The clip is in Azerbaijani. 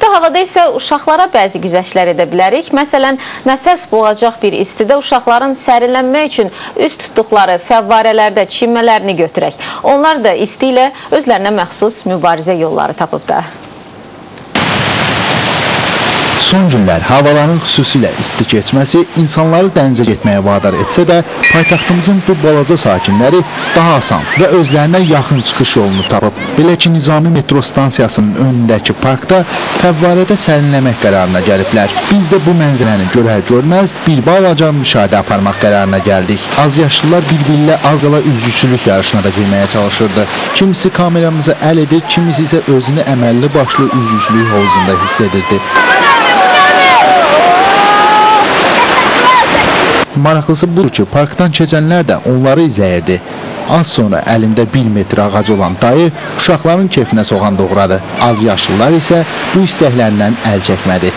İsti havada isə uşaqlara bəzi güzəştlər edə bilərik. Məsələn, nəfəs boğacaq bir istidə uşaqların sərinlənmək üçün üst tutduqları fəvvarələrdə çinmələrini götürək. Onlar da isti ilə özlərinə məxsus mübarizə yolları tapıb da. Son günlər havaların xüsusilə isti keçməsi insanları dənizə getməyə vadar etsə də, paytaxtımızın bu balaca sakinləri daha asan və özlərinə yaxın çıxış yolunu tapıb. Belə ki, Nizami metro stansiyasının önündəki parkda fəvvarədə sərinləmək qərarına gəliblər. Biz də bu mənzərəni görər-görməz bir balaca müşahidə aparmaq qərarına gəldik. Az yaşlılar bir-birilə az qala üzgüçülük yarışına da girməyə çalışırdı. Kimisi kameramıza əl edir, kimisi isə özünü əməlli başlı üzgüçülük havuzunda hiss edirdi. Maraqlısı budur ki, parkdan keçənlər də onları izləyirdi. Az sonra əlində 1 metr ağac olan dayı uşaqların kefinə soğan doğradı. Az yaşlılar isə bu istəklərindən əl çəkmədi.